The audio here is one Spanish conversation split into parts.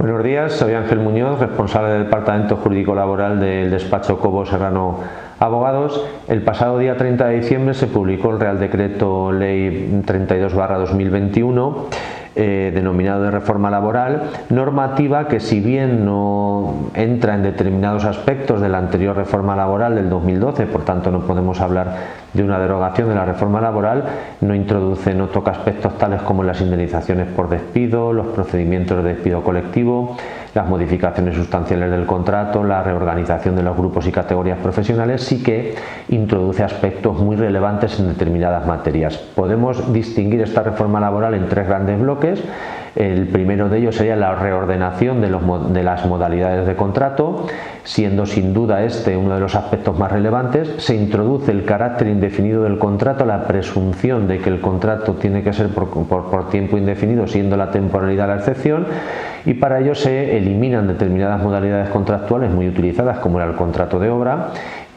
Buenos días, soy Ángel Muñoz, responsable del Departamento Jurídico Laboral del despacho Cobo Serrano Abogados. El pasado día 30 de diciembre se publicó el Real Decreto Ley 32/2021, denominado de reforma laboral, normativa que, si bien no entra en determinados aspectos de la anterior reforma laboral del 2012, por tanto no podemos hablar de una derogación de la reforma laboral, no toca aspectos tales como las indemnizaciones por despido, los procedimientos de despido colectivo, las modificaciones sustanciales del contrato, la reorganización de los grupos y categorías profesionales. Sí que introduce aspectos muy relevantes en determinadas materias. Podemos distinguir esta reforma laboral en tres grandes bloques. El primero de ellos sería la reordenación de las modalidades de contrato, siendo sin duda este uno de los aspectos más relevantes. Se introduce el carácter indefinido del contrato, la presunción de que el contrato tiene que ser por tiempo indefinido, siendo la temporalidad la excepción, y para ello se eliminan determinadas modalidades contractuales muy utilizadas, como era el contrato de obra,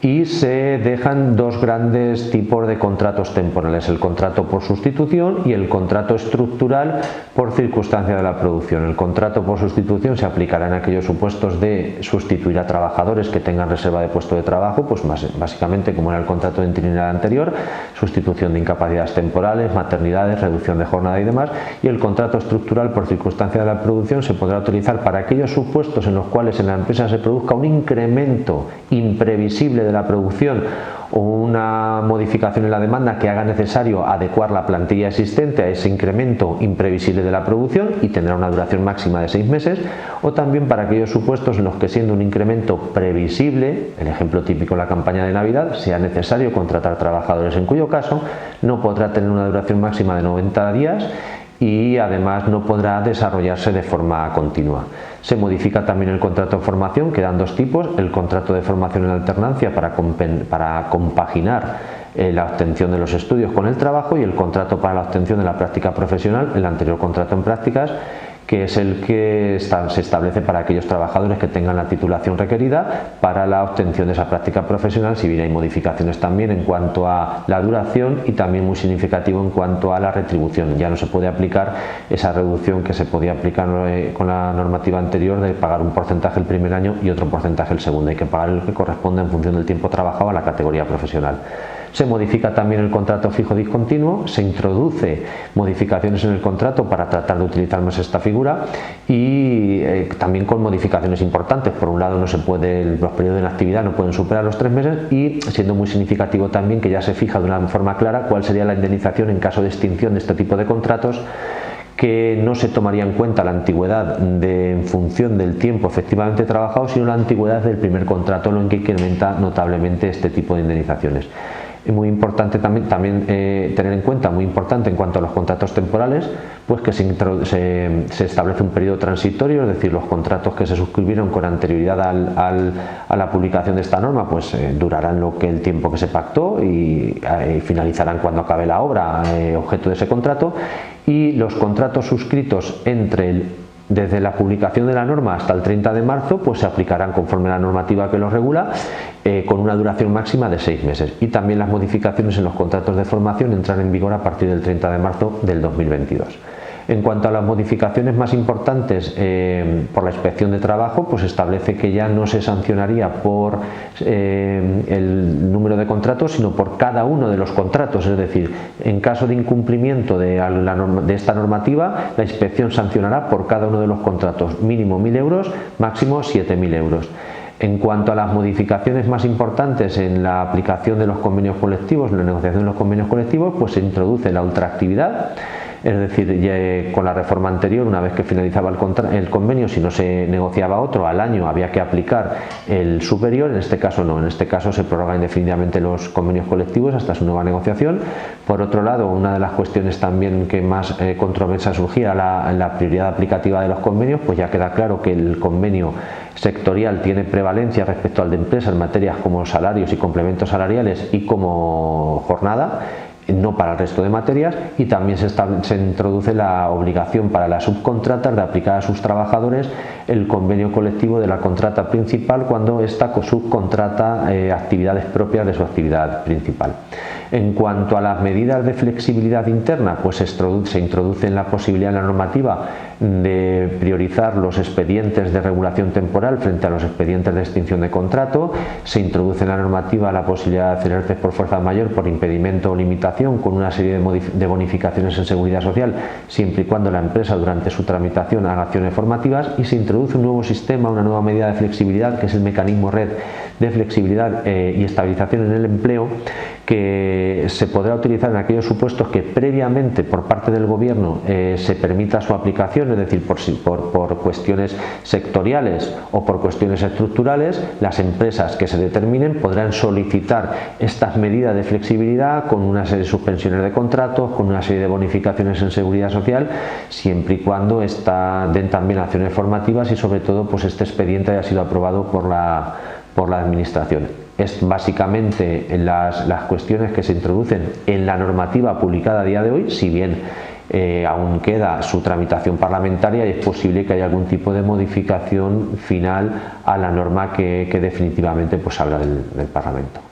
y se dejan dos grandes tipos de contratos temporales: el contrato por sustitución y el contrato estructural por circunstancia de la producción. El contrato por sustitución se aplicará en aquellos supuestos de sustituir a trabajadores que tengan reserva de puesto de trabajo, pues básicamente como era el contrato de interinidad anterior, sustitución de incapacidades temporales, maternidades, reducción de jornada y demás. Y el contrato estructural por circunstancia de la producción se podrá utilizar para aquellos supuestos en los cuales en la empresa se produzca un incremento imprevisible de la producción o una modificación en la demanda que haga necesario adecuar la plantilla existente a ese incremento imprevisible de la producción, y tendrá una duración máxima de 6 meses, o también para aquellos supuestos en los que, siendo un incremento previsible, el ejemplo típico, la campaña de Navidad, sea necesario contratar trabajadores, en cuyo caso no podrá tener una duración máxima de 90 días y además no podrá desarrollarse de forma continua. Se modifica también el contrato de formación, que dan dos tipos: el contrato de formación en alternancia para compaginar la obtención de los estudios con el trabajo, y el contrato para la obtención de la práctica profesional, el anterior contrato en prácticas, que es el que se establece para aquellos trabajadores que tengan la titulación requerida para la obtención de esa práctica profesional. Si bien hay modificaciones también en cuanto a la duración, y también muy significativo en cuanto a la retribución. Ya no se puede aplicar esa reducción que se podía aplicar con la normativa anterior, de pagar un porcentaje el primer año y otro porcentaje el segundo. Hay que pagar el que corresponde en función del tiempo trabajado a la categoría profesional. Se modifica también el contrato fijo discontinuo, se introduce modificaciones en el contrato para tratar de utilizar más esta figura, y también con modificaciones importantes. Por un lado, los periodos de inactividad no pueden superar los 3 meses, y siendo muy significativo también que ya se fija de una forma clara cuál sería la indemnización en caso de extinción de este tipo de contratos, que no se tomaría en cuenta la antigüedad en función del tiempo efectivamente trabajado, sino la antigüedad del primer contrato, lo que incrementa notablemente este tipo de indemnizaciones. Muy importante también tener en cuenta, muy importante en cuanto a los contratos temporales, pues que se establece un periodo transitorio, es decir, los contratos que se suscribieron con anterioridad a la publicación de esta norma, pues durarán el tiempo que se pactó y finalizarán cuando acabe la obra objeto de ese contrato. Y los contratos suscritos desde la publicación de la norma hasta el 30 de marzo, pues se aplicarán conforme a la normativa que los regula, con una duración máxima de 6 meses. Y también las modificaciones en los contratos de formación entrarán en vigor a partir del 30 de marzo del 2022. En cuanto a las modificaciones más importantes por la inspección de trabajo, pues establece que ya no se sancionaría por el número de contratos, sino por cada uno de los contratos. Es decir, en caso de incumplimiento de esta normativa, la inspección sancionará por cada uno de los contratos, mínimo 1.000 euros, máximo 7.000 euros. En cuanto a las modificaciones más importantes en la aplicación de los convenios colectivos, en la negociación de los convenios colectivos, pues se introduce la ultraactividad. Es decir, ya con la reforma anterior, una vez que finalizaba el convenio, si no se negociaba otro, al año había que aplicar el superior. En este caso no, en este caso se prorrogan indefinidamente los convenios colectivos hasta su nueva negociación. Por otro lado, una de las cuestiones también que más controversia surgía, la prioridad aplicativa de los convenios, pues ya queda claro que el convenio sectorial tiene prevalencia respecto al de empresa en materias como salarios y complementos salariales y como jornada, no para el resto de materias. Y también se introduce la obligación para las subcontratas de aplicar a sus trabajadores el convenio colectivo de la contrata principal cuando ésta subcontrata actividades propias de su actividad principal. En cuanto a las medidas de flexibilidad interna, pues se introduce en la posibilidad en la normativa de priorizar los expedientes de regulación temporal frente a los expedientes de extinción de contrato. Se introduce en la normativa la posibilidad de hacer ERTE por fuerza mayor por impedimento o limitación con una serie de bonificaciones en seguridad social, siempre y cuando la empresa durante su tramitación haga acciones formativas, y se introduce un nuevo sistema, una nueva medida de flexibilidad, que es el mecanismo red de flexibilidad y estabilización en el empleo, que se podrá utilizar en aquellos supuestos que previamente por parte del gobierno se permita su aplicación, es decir, por cuestiones sectoriales o por cuestiones estructurales. Las empresas que se determinen podrán solicitar estas medidas de flexibilidad con una serie de suspensiones de contratos, con una serie de bonificaciones en seguridad social, siempre y cuando den también acciones formativas y sobre todo pues este expediente haya sido aprobado por la administración. Es básicamente las cuestiones que se introducen en la normativa publicada a día de hoy, si bien aún queda su tramitación parlamentaria y es posible que haya algún tipo de modificación final a la norma que definitivamente pues salga del Parlamento.